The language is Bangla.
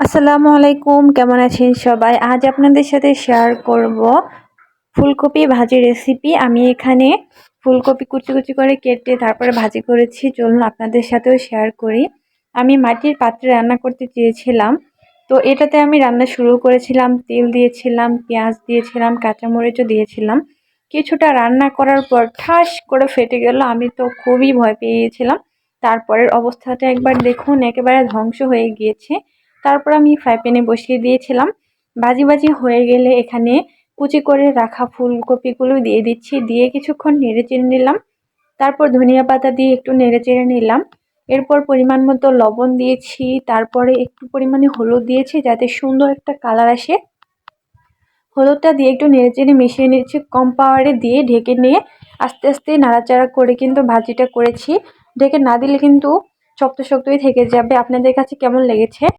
আসসালামু আলাইকুম, কেমন আছেন সবাই? আজ আপনাদের সাথে শেয়ার করব ফুলকপি ভাজি রেসিপি। আমি এখানে ফুলকপি কুচি কুচি করে কেটে তারপরে ভাজি করেছি। চলুন আপনাদের সাথেও শেয়ার করি। আমি মাটির পাত্রে রান্না করতে চেয়েছিলাম, তো এটাতে আমি রান্না শুরু করেছিলাম। তেল দিয়েছিলাম, পেঁয়াজ দিয়েছিলাম, কাঁচামরিচও দিয়েছিলাম। কিছুটা রান্না করার পর ঠাস করে ফেটে গেল। আমি তো খুবই ভয় পেয়ে গিয়েছিলাম। তারপরের অবস্থাটা একবার দেখুন, একেবারে ধ্বংস হয়ে গিয়েছে। তারপর আমি ফ্রাই প্যানে বসিয়ে দিয়েছিলাম। ভাজি ভাজি হয়ে গেলে এখানে কুচি করে রাখা ফুলকপিগুলো দিয়ে দিচ্ছি, দিয়ে কিছুক্ষণ নেড়ে চেড়ে নিলাম। তারপর ধনিয়া পাতা দিয়ে একটু নেড়ে চেড়ে নিলাম। এরপর পরিমাণ মতো লবণ দিয়েছি, তারপরে একটু পরিমাণে হলুদ দিয়েছি যাতে সুন্দর একটা কালার আসে। হলুদটা দিয়ে একটু নেড়ে চেড়ে মিশিয়ে নিচ্ছি। কম পাওয়ারে দিয়ে ঢেকে নিয়ে আস্তে আস্তে নাড়াচাড়া করে কিন্তু ভাজিটা করেছি। ঢেকে না দিলে কিন্তু শক্ত শক্তই থেকে যাবে। আপনাদের কাছে কেমন লেগেছে?